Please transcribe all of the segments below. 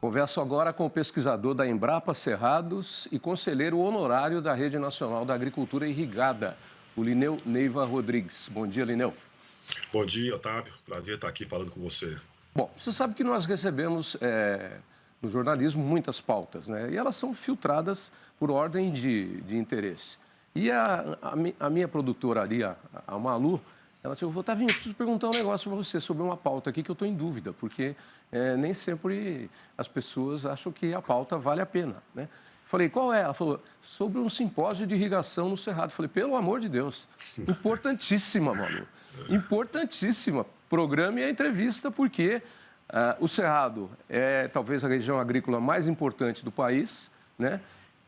Converso agora com o pesquisador da Embrapa Cerrados e conselheiro honorário da Rede Nacional da Agricultura Irrigada, o Lineu Neiva Rodrigues. Bom dia, Lineu. Bom dia, Otávio. Prazer estar aqui falando com você. Bom, você sabe que nós recebemos no jornalismo muitas pautas, né? E elas são filtradas por ordem de interesse. E a minha produtora ali, a Malu, ela disse, Otávio, eu preciso perguntar um negócio para você sobre uma pauta aqui que eu estou em dúvida, porque nem sempre as pessoas acham que a pauta vale a pena, né? Falei, qual é? Ela falou, sobre um simpósio de irrigação no Cerrado. Falei, pelo amor de Deus, importantíssima, Malu, importantíssima. Programe a entrevista, porque o Cerrado é talvez a região agrícola mais importante do país, né?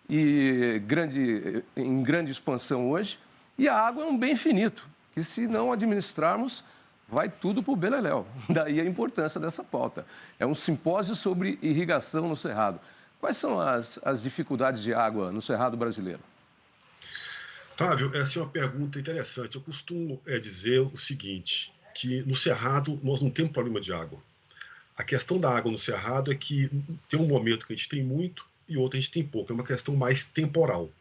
E em grande expansão hoje, e a água é um bem finito, que se não administrarmos, vai tudo para o beleléu. Daí a importância dessa pauta. É um simpósio sobre irrigação no Cerrado. Quais são as dificuldades de água no Cerrado brasileiro? Otávio, essa é uma pergunta interessante. Eu costumo dizer o seguinte, que no Cerrado nós não temos problema de água. A questão da água no Cerrado é que tem um momento que a gente tem muito e outro a gente tem pouco. É uma questão mais temporal.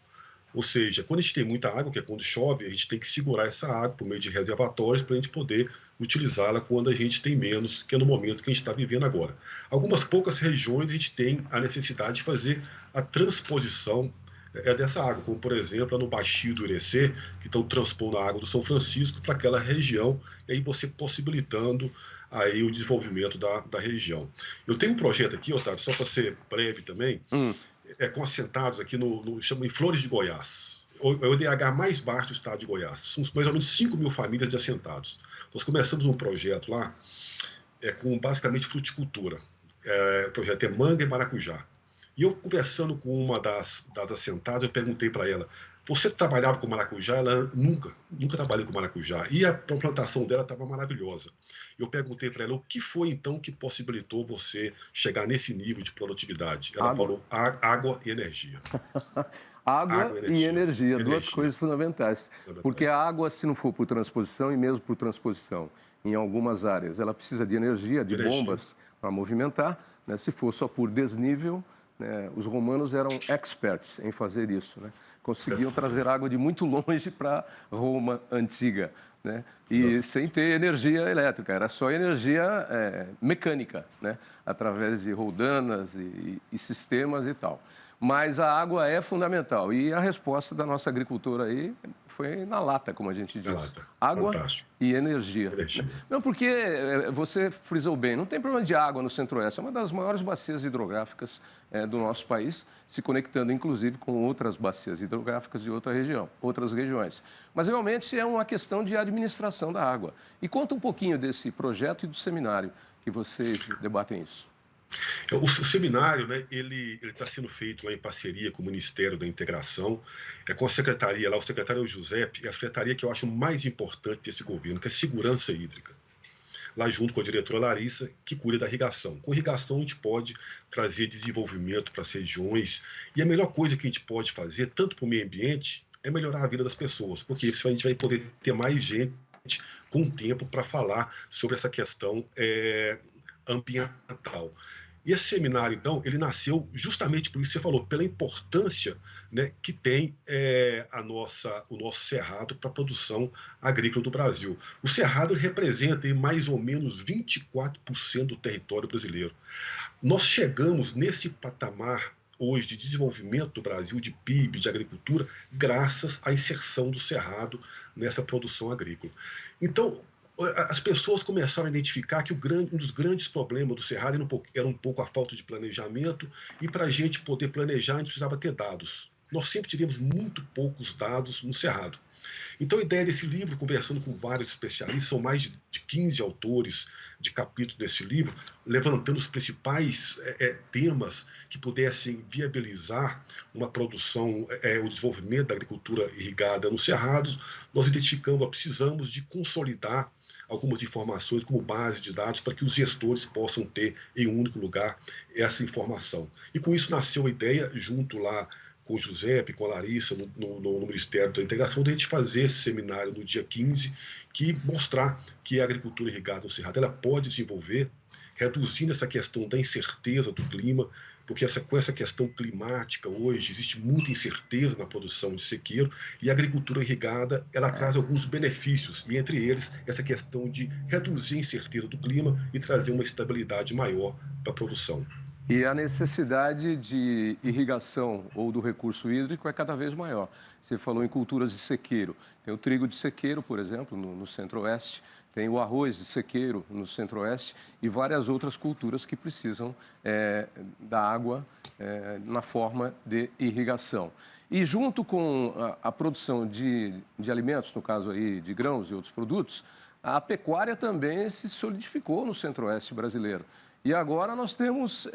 Ou seja, quando a gente tem muita água, que é quando chove, a gente tem que segurar essa água por meio de reservatórios para a gente poder utilizá-la quando a gente tem menos, que é no momento que a gente está vivendo agora. Algumas poucas regiões a gente tem a necessidade de fazer a transposição dessa água, como por exemplo no Baixio do Irecê, que estão transpondo a água do São Francisco para aquela região, e aí você possibilitando aí o desenvolvimento da região. Eu tenho um projeto aqui, Otávio, só para ser breve também, com assentados aqui em Flores de Goiás. É o IDH mais baixo do estado de Goiás. São mais ou menos 5 mil famílias de assentados. Nós começamos um projeto lá com basicamente fruticultura. O projeto é manga e maracujá. E eu, conversando com uma das assentadas, eu perguntei para ela, você trabalhava com maracujá? Ela nunca trabalhei com maracujá. E a plantação dela estava maravilhosa. Eu perguntei para ela, o que foi então que possibilitou você chegar nesse nível de produtividade? Ela falou, água e energia. Água e energia, duas coisas fundamentais. Porque a água, se não for por transposição, e mesmo por transposição, em algumas áreas, ela precisa de energia, de bombas para movimentar, né? Se for só por desnível, né? Os romanos eram experts em fazer isso, né? Conseguiam trazer água de muito longe para Roma antiga, né? E sem ter energia elétrica, era só energia mecânica, né? Através de roldanas e sistemas e tal. Mas a água é fundamental. E a resposta da nossa agricultura aí foi na lata, como a gente diz. Água e energia. Não, porque você frisou bem, não tem problema de água no Centro-Oeste. É uma das maiores bacias hidrográficas do nosso país, se conectando, inclusive, com outras bacias hidrográficas de outras regiões. Mas, realmente, é uma questão de administração da água. E conta um pouquinho desse projeto e do seminário que vocês debatem isso. O seminário, né, ele está sendo feito lá em parceria com o Ministério da Integração, com a secretaria lá, o secretário é o Giuseppe, e a secretaria que eu acho mais importante desse governo, que é Segurança Hídrica. Lá junto com a diretora Larissa, que cuida da irrigação. Com irrigação a gente pode trazer desenvolvimento para as regiões, e a melhor coisa que a gente pode fazer, tanto para o meio ambiente, é melhorar a vida das pessoas, porque a gente vai poder ter mais gente com tempo para falar sobre essa questão ambiental. E esse seminário, então, ele nasceu justamente por isso que você falou, pela importância, né, que tem o nosso Cerrado para a produção agrícola do Brasil. O Cerrado representa mais ou menos 24% do território brasileiro. Nós chegamos nesse patamar hoje de desenvolvimento do Brasil, de PIB, de agricultura, graças à inserção do Cerrado nessa produção agrícola. Então, as pessoas começaram a identificar que um dos grandes problemas do Cerrado era um pouco a falta de planejamento, e para a gente poder planejar, a gente precisava ter dados. Nós sempre tivemos muito poucos dados no Cerrado. Então, a ideia desse livro, conversando com vários especialistas, são mais de 15 autores de capítulos desse livro, levantando os principais temas que pudessem viabilizar uma produção, o desenvolvimento da agricultura irrigada nos Cerrados. Nós identificamos, precisamos de consolidar algumas informações como base de dados para que os gestores possam ter em um único lugar essa informação. E com isso nasceu a ideia, junto lá com o Giuseppe, com a Larissa, no Ministério da Integração, de a gente fazer esse seminário no dia 15, que mostrar que a agricultura irrigada no Cerrado ela pode desenvolver, reduzindo essa questão da incerteza do clima, porque com essa questão climática hoje existe muita incerteza na produção de sequeiro, e a agricultura irrigada ela traz alguns benefícios, e entre eles essa questão de reduzir a incerteza do clima e trazer uma estabilidade maior para a produção. E a necessidade de irrigação ou do recurso hídrico é cada vez maior. Você falou em culturas de sequeiro. Tem o trigo de sequeiro, por exemplo, no centro-oeste. Tem o arroz de sequeiro no centro-oeste e várias outras culturas que precisam da água na forma de irrigação. E junto com a produção de alimentos, no caso aí de grãos e outros produtos, a pecuária também se solidificou no centro-oeste brasileiro. E agora nós temos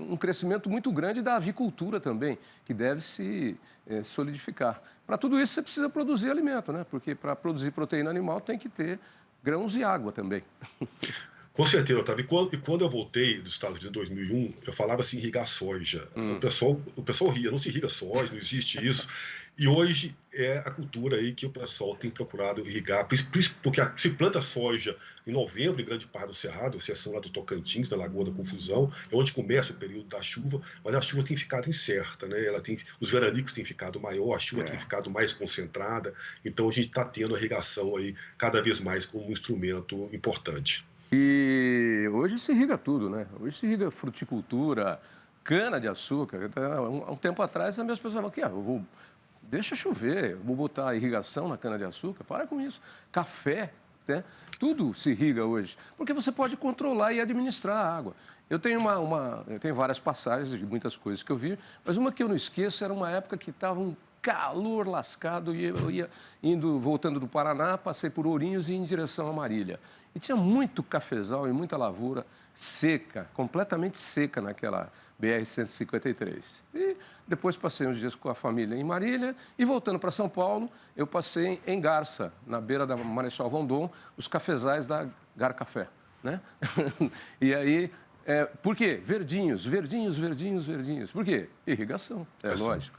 um crescimento muito grande da avicultura também, que deve se solidificar. Para tudo isso você precisa produzir alimento, né? Porque para produzir proteína animal tem que ter grãos e água também. Com certeza, Otávio. E quando eu voltei dos Estados Unidos em 2001, eu falava assim, irrigar soja. O pessoal ria, não se irriga soja, não existe isso. E hoje é a cultura aí que o pessoal tem procurado irrigar, porque se planta soja em novembro, em grande parte do Cerrado, exceção lá do Tocantins, da Lagoa da Confusão, é onde começa o período da chuva, mas a chuva tem ficado incerta, né? Os veranicos têm ficado maior, a chuva tem ficado mais concentrada, então a gente está tendo a irrigação aí cada vez mais como um instrumento importante. E hoje se irriga tudo, né? Hoje se irriga fruticultura, cana-de-açúcar. Há um tempo atrás, as pessoas falavam, deixa chover, vou botar irrigação na cana-de-açúcar, para com isso. Café, né? Tudo se irriga hoje, porque você pode controlar e administrar a água. Eu tenho eu tenho várias passagens de muitas coisas que eu vi, mas uma que eu não esqueço era uma época que estava um calor lascado e eu ia voltando do Paraná, passei por Ourinhos e ia em direção a Marília. E tinha muito cafezal e muita lavoura seca, completamente seca naquela BR-153. E depois passei uns dias com a família em Marília e voltando para São Paulo, eu passei em Garça, na beira da Marechal Rondon, os cafezais da Gar Café, né? E aí, por quê? Verdinhos, verdinhos, verdinhos, verdinhos. Por quê? Irrigação, lógico.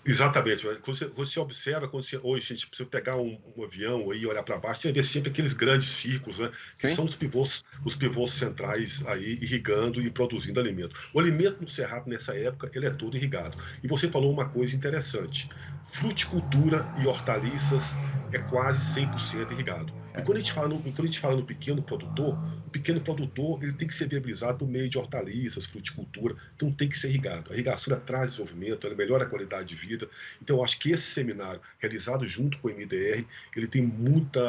Exatamente. Quando você observa, hoje a gente precisa pegar um avião e olhar para baixo, você vê sempre aqueles grandes círculos, né? Que são os pivôs centrais aí irrigando e produzindo alimento. O alimento no Cerrado, nessa época, ele é todo irrigado. E você falou uma coisa interessante. Fruticultura e hortaliças é quase 100% irrigado. E quando a gente fala no pequeno produtor, o pequeno produtor ele tem que ser viabilizado por meio de hortaliças, fruticultura, então tem que ser irrigado. A irrigação traz desenvolvimento, ela melhora a qualidade de vida. Então eu acho que esse seminário, realizado junto com o MDR, ele tem muito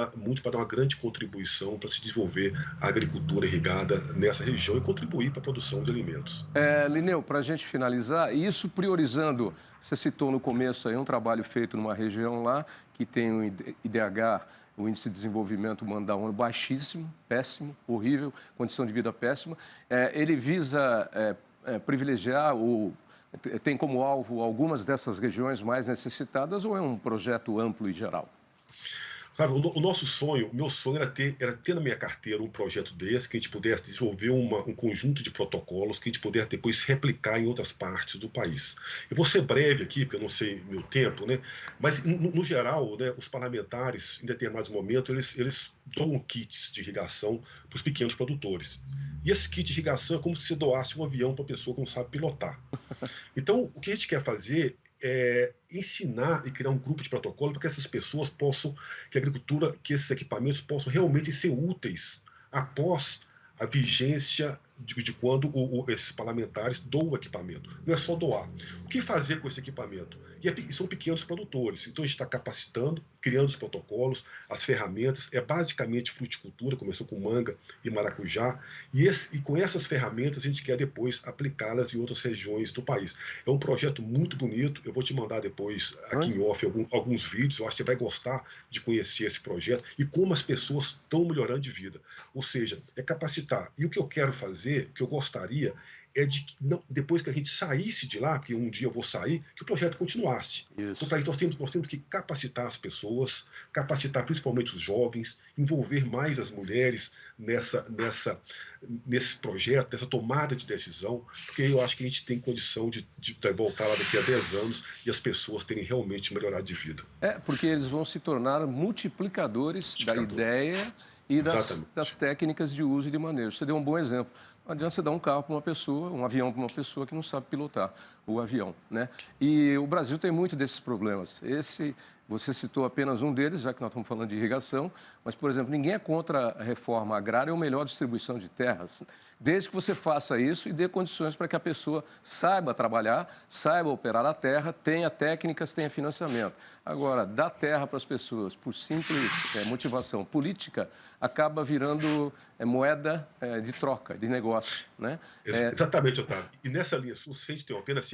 para dar uma grande contribuição para se desenvolver a agricultura irrigada nessa região e contribuir para a produção de alimentos. Linneu, para a gente finalizar, isso priorizando, você citou no começo aí um trabalho feito numa região lá que tem um IDH, o índice de desenvolvimento humano da ONU baixíssimo, péssimo, horrível, condição de vida péssima. Ele visa privilegiar ou tem como alvo algumas dessas regiões mais necessitadas ou é um projeto amplo e geral? Sabe, o nosso sonho, o meu sonho era ter na minha carteira um projeto desse, que a gente pudesse desenvolver um conjunto de protocolos que a gente pudesse depois replicar em outras partes do país. Eu vou ser breve aqui, porque eu não sei meu tempo, né? Mas, no geral, né, os parlamentares, em determinados momentos, eles doam kits de irrigação para os pequenos produtores. E esse kit de irrigação é como se você doasse um avião para uma pessoa que não sabe pilotar. Então, o que a gente quer fazer é ensinar e criar um grupo de protocolo para que essas pessoas possam, que esses equipamentos possam realmente ser úteis após a vigência de quando esses parlamentares doam o equipamento. Não é só doar. O que fazer com esse equipamento? E são pequenos produtores. Então, a gente está capacitando, criando os protocolos, as ferramentas. É basicamente fruticultura, começou com manga e maracujá. E com essas ferramentas, a gente quer depois aplicá-las em outras regiões do país. É um projeto muito bonito. Eu vou te mandar depois, aqui em off, alguns vídeos. Eu acho que você vai gostar de conhecer esse projeto e como as pessoas estão melhorando de vida. Ou seja, é capacitar. E o que eu quero fazer, o que eu gostaria, é de que depois que a gente saísse de lá, que um dia eu vou sair, que o projeto continuasse. Então, para isso, nós temos que capacitar as pessoas, capacitar principalmente os jovens, envolver mais as mulheres nesse projeto, nessa tomada de decisão, porque eu acho que a gente tem condição de voltar lá daqui a 10 anos e as pessoas terem realmente melhorado de vida. Porque eles vão se tornar multiplicadores da ideia e das técnicas de uso e de manejo. Você deu um bom exemplo. Não adianta você dar um carro para uma pessoa, um avião para uma pessoa que não sabe pilotar o avião, né? E o Brasil tem muito desses problemas. Você citou apenas um deles, já que nós estamos falando de irrigação, mas, por exemplo, ninguém é contra a reforma agrária ou melhor distribuição de terras, desde que você faça isso e dê condições para que a pessoa saiba trabalhar, saiba operar a terra, tenha técnicas, tenha financiamento. Agora, dar terra para as pessoas por simples motivação política acaba virando moeda de troca, de negócio, né? Exatamente, Otávio. E nessa linha, se a gente tem apenas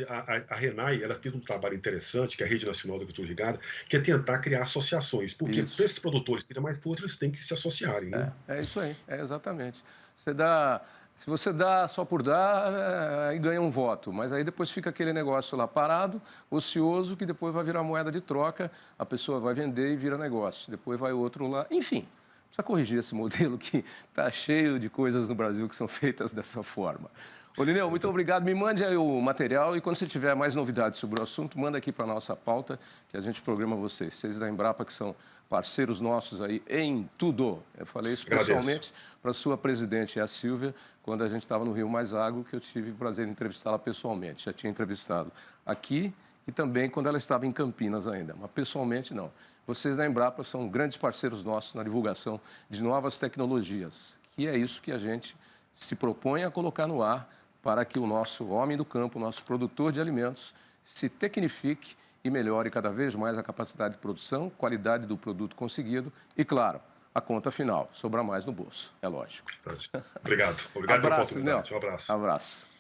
a RENAI, ela fez um trabalho interessante, que é a Rede Nacional da Agricultura Irrigada, que é tentar criar associações, porque para esses produtores terem mais força, eles têm que se associarem, né? É isso aí, exatamente. Se você dá só por dar, aí ganha um voto, mas aí depois fica aquele negócio lá parado, ocioso, que depois vai virar moeda de troca, a pessoa vai vender e vira negócio, depois vai outro lá, enfim. Precisa corrigir esse modelo que está cheio de coisas no Brasil que são feitas dessa forma. Ô, Lineu, muito obrigado. Me mande aí o material e quando você tiver mais novidades sobre o assunto, manda aqui para a nossa pauta, que a gente programa vocês. Vocês da Embrapa, que são parceiros nossos aí em tudo. Eu falei isso pessoalmente para a sua presidente, a Silvia, quando a gente estava no Rio Mais Agro, que eu tive o prazer de entrevistá-la pessoalmente. Já tinha entrevistado aqui e também quando ela estava em Campinas ainda, mas pessoalmente não. Vocês da Embrapa são grandes parceiros nossos na divulgação de novas tecnologias, que é isso que a gente se propõe a colocar no ar para que o nosso homem do campo, o nosso produtor de alimentos, se tecnifique e melhore cada vez mais a capacidade de produção, qualidade do produto conseguido e, claro, a conta final, sobrar mais no bolso, é lógico. Obrigado. Obrigado pela oportunidade. Um abraço. Abraço.